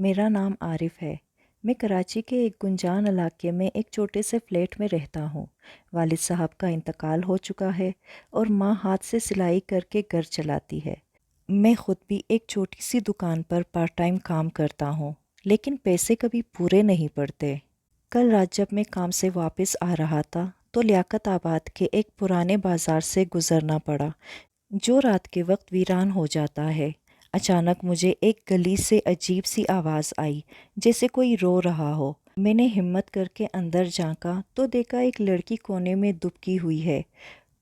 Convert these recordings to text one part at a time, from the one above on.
میرا نام عارف ہے۔ میں کراچی کے ایک گنجان علاقے میں ایک چھوٹے سے فلیٹ میں رہتا ہوں۔ والد صاحب کا انتقال ہو چکا ہے اور ماں ہاتھ سے سلائی کر کے گھر چلاتی ہے۔ میں خود بھی ایک چھوٹی سی دکان پر پارٹ ٹائم کام کرتا ہوں، لیکن پیسے کبھی پورے نہیں پڑتے۔ کل رات جب میں کام سے واپس آ رہا تھا تو لیاقت آباد کے ایک پرانے بازار سے گزرنا پڑا، جو رات کے وقت ویران ہو جاتا ہے۔ اچانک مجھے ایک گلی سے عجیب سی آواز آئی، جیسے کوئی رو رہا ہو۔ میں نے ہمت کر کے اندر جھانکا تو دیکھا ایک لڑکی کونے میں دبکی ہوئی ہے۔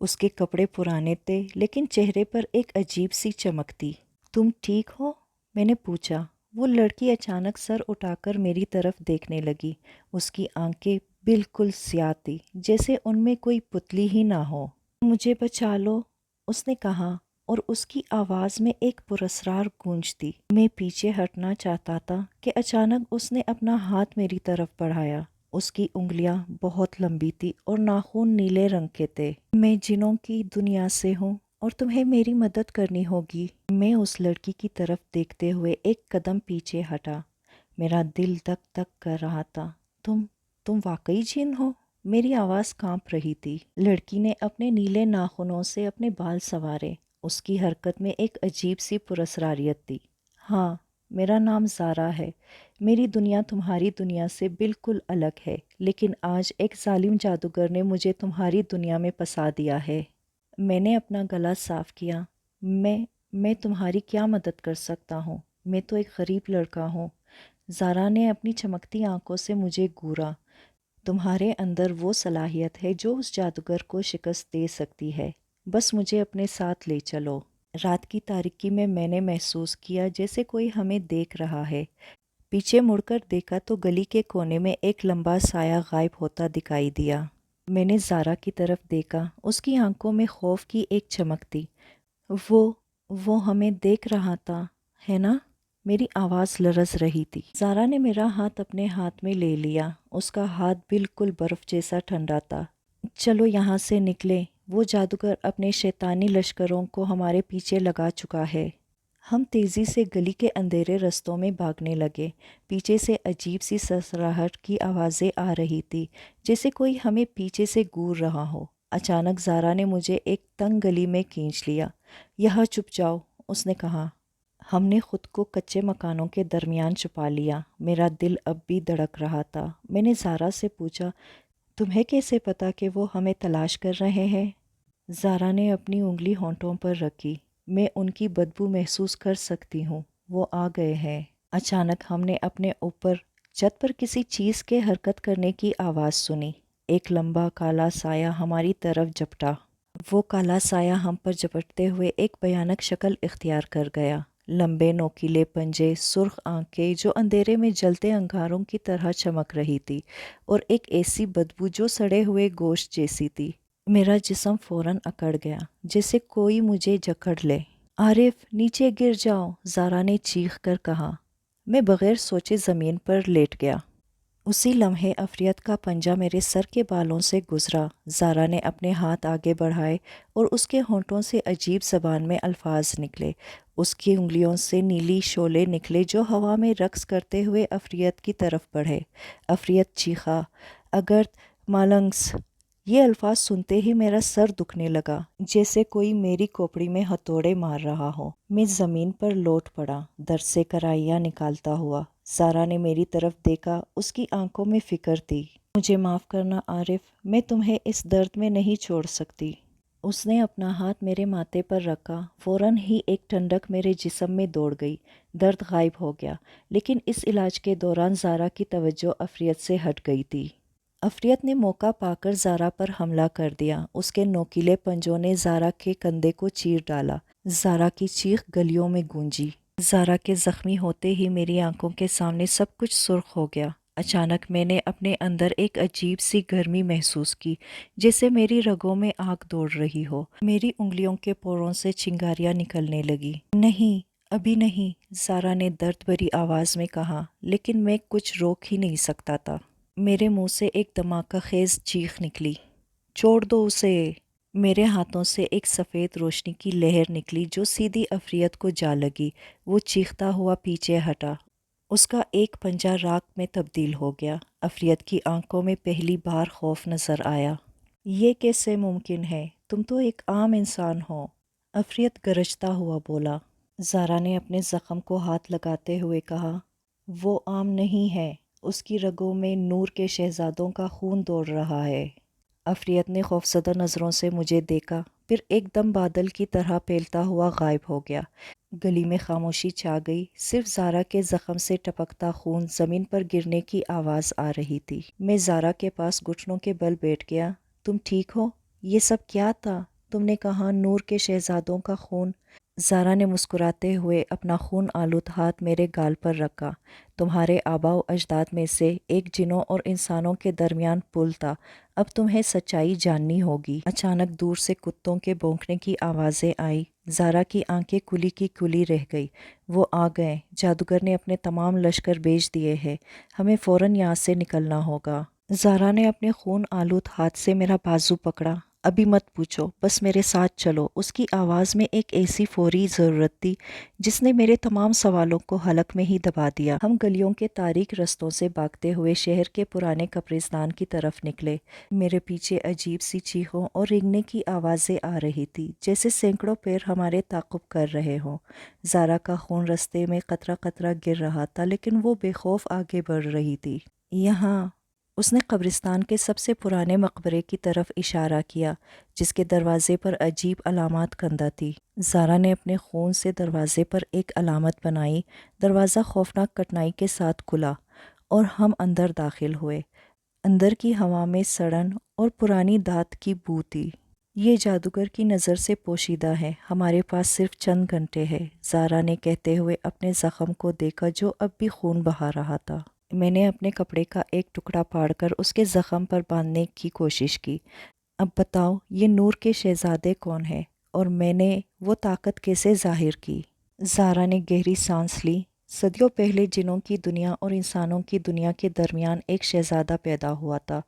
اس کے کپڑے پرانے تھے، لیکن چہرے پر ایک عجیب سی چمک تھی۔ "تم ٹھیک ہو؟" میں نے پوچھا۔ وہ لڑکی اچانک سر اٹھا کر میری طرف دیکھنے لگی۔ اس کی آنکھیں بالکل سیاہ تھی، جیسے ان میں کوئی پتلی ہی نہ ہو۔ "مجھے بچا لو." اس نے کہا، اور اس کی آواز میں ایک پراسرار گونج تھی۔ میں پیچھے ہٹنا چاہتا تھا کہ اچانک اس نے اپنا ہاتھ میری طرف بڑھایا۔ اس کی انگلیاں بہت لمبی تھی اور ناخن نیلے رنگ کے تھے۔ "میں جنوں کی دنیا سے ہوں اور تمہیں میری مدد کرنی ہوگی." میں اس لڑکی کی طرف دیکھتے ہوئے ایک قدم پیچھے ہٹا۔ میرا دل دھک دھک کر رہا تھا۔ تم واقعی جن ہو؟" میری آواز کانپ رہی تھی۔ لڑکی نے اپنے نیلے ناخنوں سے اپنے بال سنوارے۔ اس کی حرکت میں ایک عجیب سی پراسراریت تھی۔ "ہاں، میرا نام زارا ہے۔ میری دنیا تمہاری دنیا سے بالکل الگ ہے، لیکن آج ایک ظالم جادوگر نے مجھے تمہاری دنیا میں پھنسا دیا ہے." میں نے اپنا گلا صاف کیا۔ میں تمہاری کیا مدد کر سکتا ہوں؟ میں تو ایک غریب لڑکا ہوں۔ زارا نے اپنی چمکتی آنکھوں سے مجھے گھورا۔ "تمہارے اندر وہ صلاحیت ہے جو اس جادوگر کو شکست دے سکتی ہے۔ بس مجھے اپنے ساتھ لے چلو." رات کی تاریکی میں نے محسوس کیا جیسے کوئی ہمیں دیکھ رہا ہے۔ پیچھے مڑ کر دیکھا تو گلی کے کونے میں ایک لمبا سایہ غائب ہوتا دکھائی دیا۔ میں نے زارا کی طرف دیکھا۔ اس کی آنکھوں میں خوف کی ایک چمک تھی۔ وہ ہمیں دیکھ رہا تھا، ہے نا؟ میری آواز لرز رہی تھی۔ زارا نے میرا ہاتھ اپنے ہاتھ میں لے لیا۔ اس کا ہاتھ بالکل برف جیسا ٹھنڈا تھا۔ "چلو یہاں سے نکلیں۔ وہ جادوگر اپنے شیطانی لشکروں کو ہمارے پیچھے لگا چکا ہے." ہم تیزی سے گلی کے اندھیرے رستوں میں بھاگنے لگے۔ پیچھے سے عجیب سی سرسراہٹ کی آوازیں آ رہی تھی، جیسے کوئی ہمیں پیچھے سے گھور رہا ہو۔ اچانک زارا نے مجھے ایک تنگ گلی میں کھینچ لیا۔ "یہاں چھپ جاؤ." اس نے کہا۔ ہم نے خود کو کچے مکانوں کے درمیان چھپا لیا۔ میرا دل اب بھی دھڑک رہا تھا۔ میں نے زارا سے پوچھا، "تمہیں کیسے پتا کہ وہ ہمیں تلاش کر رہے ہیں؟" زارا نے اپنی انگلی ہونٹوں پر رکھی۔ "میں ان کی بدبو محسوس کر سکتی ہوں۔ وہ آ گئے ہیں." اچانک ہم نے اپنے اوپر چھت پر کسی چیز کے حرکت کرنے کی آواز سنی۔ ایک لمبا کالا سایہ ہماری طرف جھپٹا۔ وہ کالا سایہ ہم پر جھپٹتے ہوئے ایک بھیانک شکل اختیار کر گیا۔ لمبے نوکیلے پنجے، سرخ آنکھیں جو اندھیرے میں جلتے انگاروں کی طرح چمک رہی تھی، اور ایک ایسی بدبو جو سڑے ہوئے گوشت جیسی تھی۔ میرا جسم فوراً اکڑ گیا، جیسے کوئی مجھے جکڑ لے۔ "عارف، نیچے گر جاؤ!" زارا نے چیخ کر کہا۔ میں بغیر سوچے زمین پر لیٹ گیا۔ اسی لمحے عفریت کا پنجہ میرے سر کے بالوں سے گزرا۔ زارا نے اپنے ہاتھ آگے بڑھائے اور اس کے ہونٹوں سے عجیب زبان میں الفاظ نکلے۔ اس کی انگلیوں سے نیلی شعلے نکلے جو ہوا میں رقص کرتے ہوئے عفریت کی طرف بڑھے۔ عفریت چیخا، "اگرت مالنگس!" یہ الفاظ سنتے ہی میرا سر دکھنے لگا، جیسے کوئی میری کھوپڑی میں ہتھوڑے مار رہا ہو۔ میں زمین پر لوٹ پڑا، درد سے کرائیاں نکالتا ہوا۔ زارا نے میری طرف دیکھا، اس کی آنکھوں میں فکر تھی۔ "مجھے معاف کرنا عارف، میں تمہیں اس درد میں نہیں چھوڑ سکتی." اس نے اپنا ہاتھ میرے ماتھے پر رکھا۔ فوراً ہی ایک ٹھنڈک میرے جسم میں دوڑ گئی۔ درد غائب ہو گیا، لیکن اس علاج کے دوران زارا کی توجہ عفریت سے ہٹ گئی تھی۔ عفریت نے موقع پا کر زارا پر حملہ کر دیا۔ اس کے نوکیلے پنجوں نے زارا کے کندھے کو چیر ڈالا۔ زارا کی چیخ گلیوں میں گونجی۔ زارا کے زخمی ہوتے ہی میری آنکھوں کے سامنے سب کچھ سرخ ہو گیا۔ اچانک میں نے اپنے اندر ایک عجیب سی گرمی محسوس کی، جیسے میری رگوں میں آگ دوڑ رہی ہو۔ میری انگلیوں کے پوروں سے چنگاریاں نکلنے لگی۔ "نہیں، ابھی نہیں!" زارا نے درد بھری آواز میں کہا، لیکن میں کچھ روک ہی نہیں سکتا تھا۔ میرے منہ سے ایک دھماکہ خیز چیخ نکلی، "چھوڑ دو اسے!" میرے ہاتھوں سے ایک سفید روشنی کی لہر نکلی جو سیدھی عفریت کو جا لگی۔ وہ چیختا ہوا پیچھے ہٹا۔ اس کا ایک پنجہ راکھ میں تبدیل ہو گیا۔ افریت کی آنکھوں میں پہلی بار خوف نظر آیا۔ یہ کیسے ممکن ہے؟ تم تو ایک عام انسان ہو۔ افریت گرجتا ہوا بولا۔ زارا نے اپنے زخم کو ہاتھ لگاتے ہوئے کہا، وہ عام نہیں ہے، اس کی رگوں میں نور کے شہزادوں کا خون دوڑ رہا ہے۔ افریت نے خوفزدہ نظروں سے مجھے دیکھا، پھر ایک دم بادل کی طرح پھیلتا ہوا غائب ہو گیا۔ گلی میں خاموشی چھا گئی، صرف زارا کے زخم سے ٹپکتا خون زمین پر گرنے کی آواز آ رہی تھی۔ میں زارا کے پاس گھٹنوں کے بل بیٹھ گیا۔ تم ٹھیک ہو؟ یہ سب کیا تھا؟ تم نے کہا نور کے شہزادوں کا خون۔ زارا نے مسکراتے ہوئے اپنا خون آلود ہاتھ میرے گال پر رکھا۔ تمہارے آباء و اجداد میں سے ایک جنوں اور انسانوں کے درمیان پل تھا، اب تمہیں سچائی جاننی ہوگی۔ اچانک دور سے کتوں کے بھونکنے کی آوازیں آئی۔ زارا کی آنکھیں کھلی کی کھلی رہ گئی۔ وہ آ گئے، جادوگر نے اپنے تمام لشکر بھیج دیے ہیں، ہمیں فوراً یہاں سے نکلنا ہوگا۔ زارا نے اپنے خون آلود ہاتھ سے میرا بازو پکڑا۔ ابھی مت پوچھو، بس میرے ساتھ چلو۔ اس کی آواز میں ایک ایسی فوری ضرورت تھی جس نے میرے تمام سوالوں کو حلق میں ہی دبا دیا۔ ہم گلیوں کے تاریک رستوں سے بھاگتے ہوئے شہر کے پرانے قبرستان کی طرف نکلے۔ میرے پیچھے عجیب سی چیخوں اور رینگنے کی آوازیں آ رہی تھی، جیسے سینکڑوں پیر ہمارے تعاقب کر رہے ہوں۔ زارا کا خون رستے میں قطرہ قطرہ گر رہا تھا، لیکن وہ بے خوف آگے بڑھ رہی تھی۔ یہاں، اس نے قبرستان کے سب سے پرانے مقبرے کی طرف اشارہ کیا، جس کے دروازے پر عجیب علامات کندہ تھی۔ زارا نے اپنے خون سے دروازے پر ایک علامت بنائی۔ دروازہ خوفناک کٹنائی کے ساتھ کھلا اور ہم اندر داخل ہوئے۔ اندر کی ہوا میں سڑن اور پرانی دھات کی بو تھی۔ یہ جادوگر کی نظر سے پوشیدہ ہے، ہمارے پاس صرف چند گھنٹے ہیں، زارا نے کہتے ہوئے اپنے زخم کو دیکھا جو اب بھی خون بہا رہا تھا۔ میں نے اپنے کپڑے کا ایک ٹکڑا پھاڑ کر اس کے زخم پر باندھنے کی کوشش کی۔ اب بتاؤ، یہ نور کے شہزادے کون ہیں اور میں نے وہ طاقت کیسے ظاہر کی؟ زارا نے گہری سانس لی۔ صدیوں پہلے جنوں کی دنیا اور انسانوں کی دنیا کے درمیان ایک شہزادہ پیدا ہوا تھا۔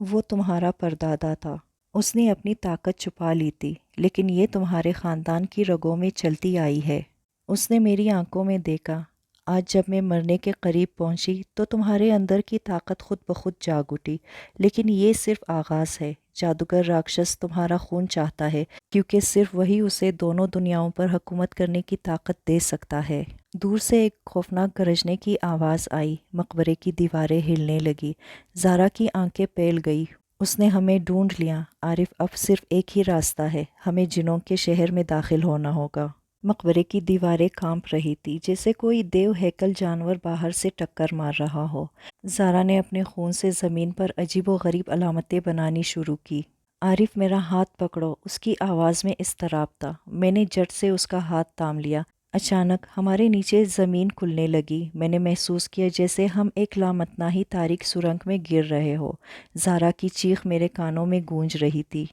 وہ تمہارا پردادا تھا۔ اس نے اپنی طاقت چھپا لی تھی، لیکن یہ تمہارے خاندان کی رگوں میں چلتی آئی ہے۔ اس نے میری آنکھوں میں دیکھا۔ آج جب میں مرنے کے قریب پہنچی تو تمہارے اندر کی طاقت خود بخود جاگ اٹھی، لیکن یہ صرف آغاز ہے۔ جادوگر راکشس تمہارا خون چاہتا ہے، کیونکہ صرف وہی اسے دونوں دنیاؤں پر حکومت کرنے کی طاقت دے سکتا ہے۔ دور سے ایک خوفناک گرجنے کی آواز آئی، مقبرے کی دیواریں ہلنے لگی۔ زارا کی آنکھیں پھیل گئی۔ اس نے ہمیں ڈھونڈ لیا۔ عارف، اب صرف ایک ہی راستہ ہے، ہمیں جنوں کے شہر میں داخل ہونا ہوگا۔ مقبرے کی دیواریں کانپ رہی تھی، جیسے کوئی دیو ہیکل جانور باہر سے ٹکر مار رہا ہو۔ زارا نے اپنے خون سے زمین پر عجیب و غریب علامتیں بنانی شروع کی۔ عارف، میرا ہاتھ پکڑو، اس کی آواز میں اضطراب تھا۔ میں نے جھٹ سے اس کا ہاتھ تھام لیا۔ اچانک ہمارے نیچے زمین کھلنے لگی۔ میں نے محسوس کیا جیسے ہم ایک لامتناہی تاریک سرنگ میں گر رہے ہو۔ زارا کی چیخ میرے کانوں میں گونج رہی تھی۔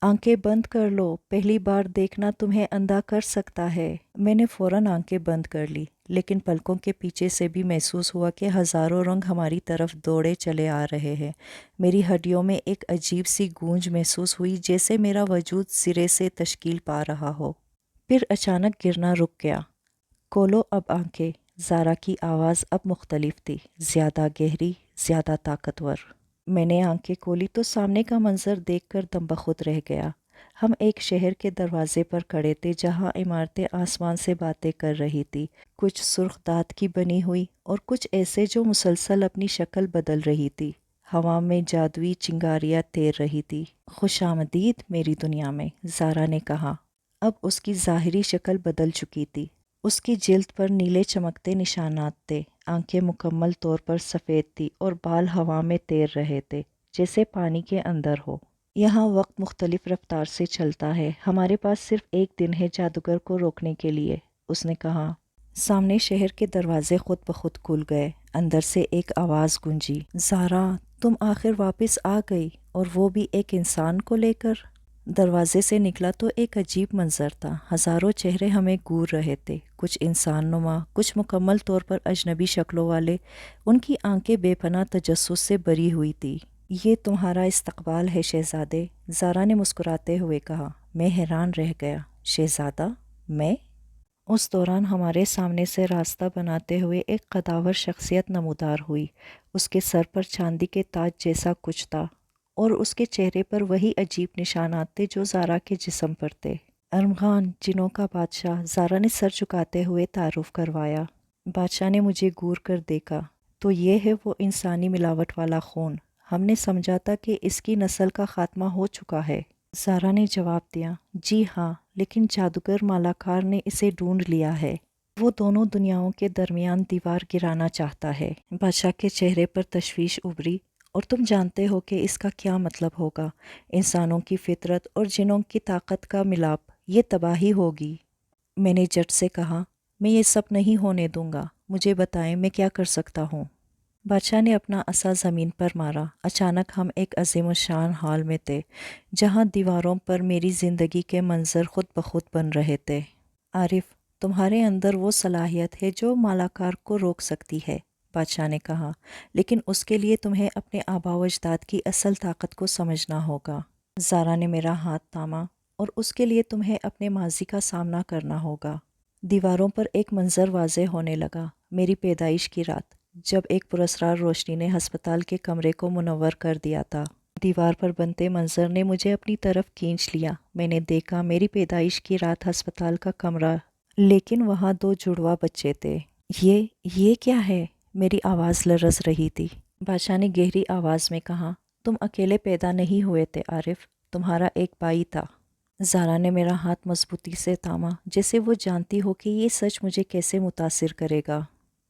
آنکھیں بند کر لو، پہلی بار دیکھنا تمہیں اندھا کر سکتا ہے۔ میں نے فوراً آنکھیں بند کر لی، لیکن پلکوں کے پیچھے سے بھی محسوس ہوا کہ ہزاروں رنگ ہماری طرف دوڑے چلے آ رہے ہیں۔ میری ہڈیوں میں ایک عجیب سی گونج محسوس ہوئی، جیسے میرا وجود سرے سے تشکیل پا رہا ہو۔ پھر اچانک گرنا رک گیا۔ کھولو اب آنکھیں۔ زارا کی آواز اب مختلف تھی، زیادہ گہری، زیادہ طاقتور۔ میں نے آنکھیں کھولی تو سامنے کا منظر دیکھ کر دم بخود رہ گیا۔ ہم ایک شہر کے دروازے پر کھڑے تھے جہاں عمارتیں آسمان سے باتیں کر رہی تھی، کچھ سرخ دھات کی بنی ہوئی اور کچھ ایسے جو مسلسل اپنی شکل بدل رہی تھی۔ ہوا میں جادوئی چنگاریاں تیر رہی تھی۔ خوش آمدید میری دنیا میں، زارا نے کہا۔ اب اس کی ظاہری شکل بدل چکی تھی۔ اس کی جلد پر نیلے چمکتے نشانات تھے، آنکھیں مکمل طور پر سفید تھی اور بال ہوا میں تیر رہے تھے، جیسے پانی کے اندر ہو۔ یہاں وقت مختلف رفتار سے چلتا ہے، ہمارے پاس صرف ایک دن ہے جادوگر کو روکنے کے لیے، اس نے کہا۔ سامنے شہر کے دروازے خود بخود کھل گئے۔ اندر سے ایک آواز گونجی، زارا، تم آخر واپس آ گئی، اور وہ بھی ایک انسان کو لے کر۔ دروازے سے نکلا تو ایک عجیب منظر تھا۔ ہزاروں چہرے ہمیں گور رہے تھے، کچھ انسان نما، کچھ مکمل طور پر اجنبی شکلوں والے۔ ان کی آنکھیں بے پناہ تجسس سے بھری ہوئی تھی۔ یہ تمہارا استقبال ہے شہزادے، زارا نے مسکراتے ہوئے کہا۔ میں حیران رہ گیا۔ شہزادہ؟ میں؟ اس دوران ہمارے سامنے سے راستہ بناتے ہوئے ایک قداور شخصیت نمودار ہوئی۔ اس کے سر پر چاندی کے تاج جیسا کچھ تھا اور اس کے چہرے پر وہی عجیب نشانات تھے جو زارا کے جسم پر تھے۔ ارمغان، جنوں کا بادشاہ، زارا نے سر جھکاتے ہوئے تعارف کروایا۔ بادشاہ نے مجھے گور کر دیکھا۔ تو یہ ہے وہ انسانی ملاوٹ والا خون۔ ہم نے سمجھا تھا کہ اس کی نسل کا خاتمہ ہو چکا ہے۔ زارا نے جواب دیا، جی ہاں، لیکن جادوگر مالاکار نے اسے ڈھونڈ لیا ہے۔ وہ دونوں دنیاؤں کے درمیان دیوار گرانا چاہتا ہے۔ بادشاہ کے چہرے پر تشویش ابھری۔ اور تم جانتے ہو کہ اس کا کیا مطلب ہوگا؟ انسانوں کی فطرت اور جنوں کی طاقت کا ملاپ، یہ تباہی ہوگی۔ میں نے جٹ سے کہا، میں یہ سب نہیں ہونے دوں گا، مجھے بتائیں میں کیا کر سکتا ہوں؟ بادشاہ نے اپنا عصا زمین پر مارا۔ اچانک ہم ایک عظیم الشان ہال میں تھے جہاں دیواروں پر میری زندگی کے منظر خود بخود بن رہے تھے۔ عارف، تمہارے اندر وہ صلاحیت ہے جو مالاکار کو روک سکتی ہے، بادشاہ نے کہا، لیکن اس کے لیے تمہیں اپنے آباء و اجداد کی اصل طاقت کو سمجھنا ہوگا۔ زارا نے میرا ہاتھ تھاما، اور اس کے لیے تمہیں اپنے ماضی کا سامنا کرنا ہوگا۔ دیواروں پر ایک منظر واضح ہونے لگا، میری پیدائش کی رات، جب ایک پراسرار روشنی نے ہسپتال کے کمرے کو منور کر دیا تھا۔ دیوار پر بنتے منظر نے مجھے اپنی طرف کھینچ لیا۔ میں نے دیکھا میری پیدائش کی رات ہسپتال کا کمرہ، لیکن وہاں 2 جڑواں بچے تھے۔ یہ کیا ہے؟ میری آواز لرز رہی تھی۔ بادشاہ نے گہری آواز میں کہا، تم اکیلے پیدا نہیں ہوئے تھے عارف، تمہارا ایک بھائی تھا۔ زارا نے میرا ہاتھ مضبوطی سے تھاما، جیسے وہ جانتی ہو کہ یہ سچ مجھے کیسے متاثر کرے گا۔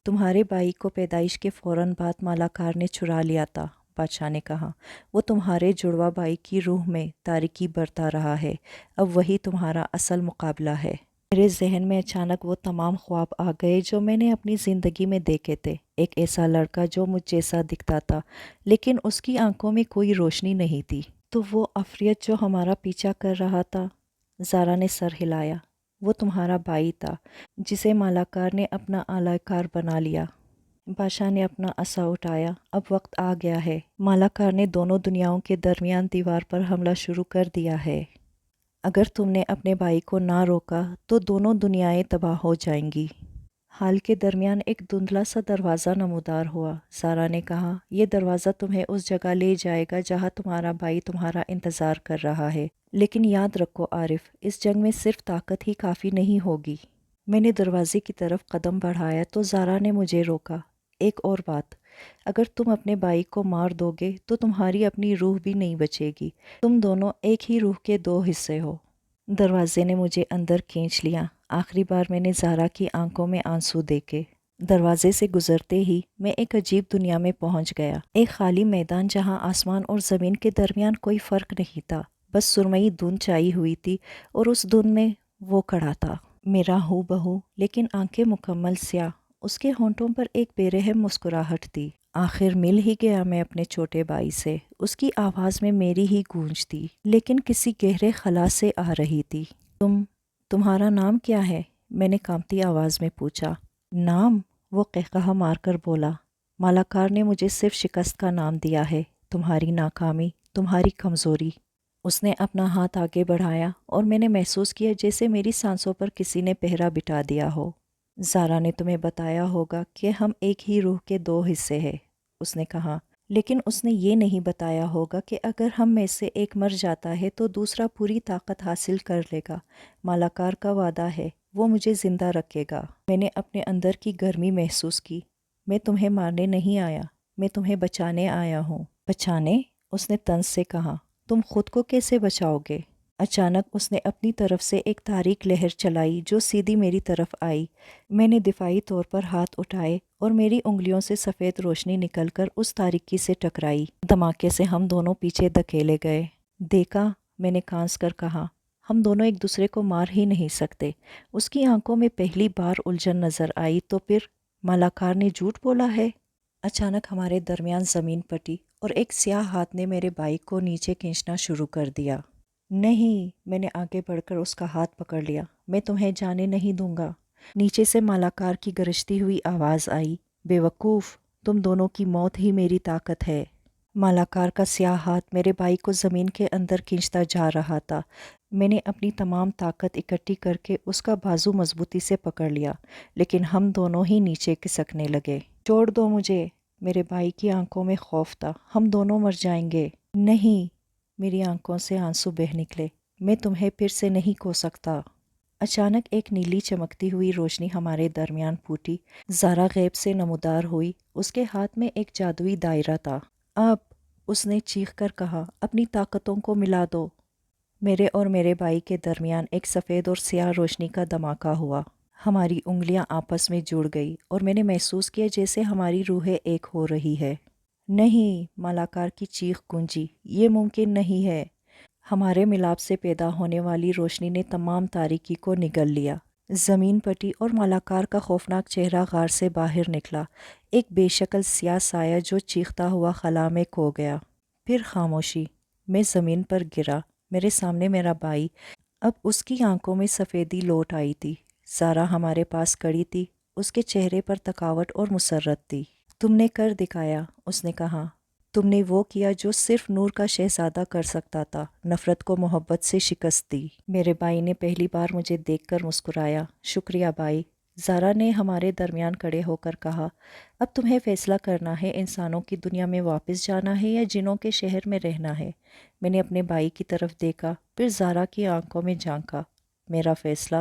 تمہارے بھائی کو پیدائش کے فوراً بعد مالاکار نے چرا لیا تھا، بادشاہ نے کہا۔ وہ تمہارے جڑواں بھائی کی روح میں تاریکی برتا رہا ہے، اب وہی تمہارا اصل مقابلہ ہے۔ میرے ذہن میں اچانک وہ تمام خواب آ گئے جو میں نے اپنی زندگی میں دیکھے تھے۔ ایک ایسا لڑکا جو مجھ جیسا دکھتا تھا، لیکن اس کی آنکھوں میں کوئی روشنی نہیں تھی۔ تو وہ عفریت جو ہمارا پیچھا کر رہا تھا؟ زارا نے سر ہلایا۔ وہ تمہارا بھائی تھا، جسے مالاکار نے اپنا اعلی کار بنا لیا۔ بادشاہ نے اپنا عصا اٹھایا، اب وقت آ گیا ہے۔ مالاکار نے دونوں دنیاؤں کے درمیان دیوار پر حملہ شروع کر دیا ہے۔ اگر تم نے اپنے بھائی کو نہ روکا تو دونوں دنیائیں تباہ ہو جائیں گی۔ ہال کے درمیان ایک دھندلا سا دروازہ نمودار ہوا۔ زارا نے کہا، یہ دروازہ تمہیں اس جگہ لے جائے گا جہاں تمہارا بھائی تمہارا انتظار کر رہا ہے، لیکن یاد رکھو عارف، اس جنگ میں صرف طاقت ہی کافی نہیں ہوگی۔ میں نے دروازے کی طرف قدم بڑھایا تو زارا نے مجھے روکا۔ ایک اور بات، اگر تم اپنے بھائی کو مار دو گے تو تمہاری اپنی روح بھی نہیں بچے گی۔ تم دونوں ایک ہی روح کے 2 حصے ہو۔ دروازے نے مجھے اندر کھینچ لیا۔ آخری بار میں نے زارا کی آنکھوں میں آنسو دیکھے۔ دروازے سے گزرتے ہی میں ایک عجیب دنیا میں پہنچ گیا، ایک خالی میدان جہاں آسمان اور زمین کے درمیان کوئی فرق نہیں تھا، بس سرمئی دھند چھائی ہوئی تھی اور اس دھند میں وہ کھڑا تھا، میرا ہو بہو، لیکن آنکھیں مکمل سیاہ۔ اس کے ہونٹوں پر ایک بے رحم مسکراہٹ تھی۔ آخر مل ہی گیا میں اپنے چھوٹے بھائی سے۔ اس کی آواز میں میری ہی گونج تھی، لیکن کسی گہرے خلا سے آ رہی تھی۔ تمہارا نام کیا ہے؟ میں نے کانپتی آواز میں پوچھا۔ نام؟ وہ قہقہا مار کر بولا، مالاکار نے مجھے صرف شکست کا نام دیا ہے، تمہاری ناکامی، تمہاری کمزوری۔ اس نے اپنا ہاتھ آگے بڑھایا اور میں نے محسوس کیا جیسے میری سانسوں پر کسی نے پہرا بٹھا دیا ہو۔ زارا نے تمہیں بتایا ہوگا کہ ہم ایک ہی روح کے 2 حصے ہیں، اس نے کہا، لیکن اس نے یہ نہیں بتایا ہوگا کہ اگر ہم میں سے ایک مر جاتا ہے تو دوسرا پوری طاقت حاصل کر لے گا۔ مالاکار کا وعدہ ہے، وہ مجھے زندہ رکھے گا۔ میں نے اپنے اندر کی گرمی محسوس کی۔ میں تمہیں مارنے نہیں آیا، میں تمہیں بچانے آیا ہوں۔ بچانے؟ اس نے طنز سے کہا، تم خود کو کیسے بچاؤ گے؟ اچانک اس نے اپنی طرف سے ایک تاریک لہر چلائی جو سیدھی میری طرف آئی۔ میں نے دفاعی طور پر ہاتھ اٹھائے اور میری انگلیوں سے سفید روشنی نکل کر اس تاریکی سے ٹکرائی۔ دھماکے سے ہم دونوں پیچھے دھکیلے گئے۔ دیکھا، میں نے کانس کر کہا، ہم دونوں ایک دوسرے کو مار ہی نہیں سکتے۔ اس کی آنکھوں میں پہلی بار الجھن نظر آئی۔ تو پھر مالاکار نے جھوٹ بولا ہے؟ اچانک ہمارے درمیان زمین پٹی اور ایک سیاہ ہاتھ نے میرے بھائی کو نیچے کھینچنا شروع کر دیا۔ نہیں، میں نے آگے بڑھ کر اس کا ہاتھ پکڑ لیا، میں تمہیں جانے نہیں دوں گا۔ نیچے سے مالاکار کی گرجتی ہوئی آواز آئی، بے وقوف، تم دونوں کی موت ہی میری طاقت ہے۔ مالاکار کا سیاہ ہاتھ میرے بھائی کو زمین کے اندر کھینچتا جا رہا تھا۔ میں نے اپنی تمام طاقت اکٹھی کر کے اس کا بازو مضبوطی سے پکڑ لیا، لیکن ہم دونوں ہی نیچے کھسکنے لگے۔ چھوڑ دو مجھے، میرے بھائی کی آنکھوں میں خوف تھا۔ ہم دونوں مر جائیں گے۔ نہیں، میری آنکھوں سے آنسو بہہ نکلے۔ میں تمہیں پھر سے نہیں کھو سکتا۔ اچانک ایک نیلی چمکتی ہوئی روشنی ہمارے درمیان پھوٹی۔ زارا غیب سے نمودار ہوئی۔ اس کے ہاتھ میں ایک جادوئی دائرہ تھا۔ اب، اس نے چیخ کر کہا، اپنی طاقتوں کو ملا دو۔ میرے اور میرے بھائی کے درمیان ایک سفید اور سیاہ روشنی کا دھماکہ ہوا۔ ہماری انگلیاں آپس میں جڑ گئی اور میں نے محسوس کیا جیسے ہماری روحیں ایک ہو رہی ہے۔ نہیں، مالاکار کی چیخ گونجی، یہ ممکن نہیں ہے۔ ہمارے ملاپ سے پیدا ہونے والی روشنی نے تمام تاریکی کو نگل لیا۔ زمین پٹی اور مالاکار کا خوفناک چہرہ غار سے باہر نکلا، ایک بے شکل سیاہ سایہ جو چیختا ہوا خلا میں کھو گیا۔ پھر خاموشی۔ میں زمین پر گرا، میرے سامنے میرا بھائی۔ اب اس کی آنکھوں میں سفیدی لوٹ آئی تھی۔ زارا ہمارے پاس کھڑی تھی، اس کے چہرے پر تھکاوٹ اور مسرت تھی۔ تم نے کر دکھایا، اس نے کہا۔ تم نے وہ کیا جو صرف نور کا شہزادہ کر سکتا تھا، نفرت کو محبت سے شکست دی۔ میرے بھائی نے پہلی بار مجھے دیکھ کر مسکرایا۔ شکریہ بھائی، زارا نے ہمارے درمیان کھڑے ہو کر کہا۔ اب تمہیں فیصلہ کرنا ہے، انسانوں کی دنیا میں واپس جانا ہے یا جنوں کے شہر میں رہنا ہے۔ میں نے اپنے بھائی کی طرف دیکھا، پھر زارا کی آنکھوں میں جھانکا۔ میرا فیصلہ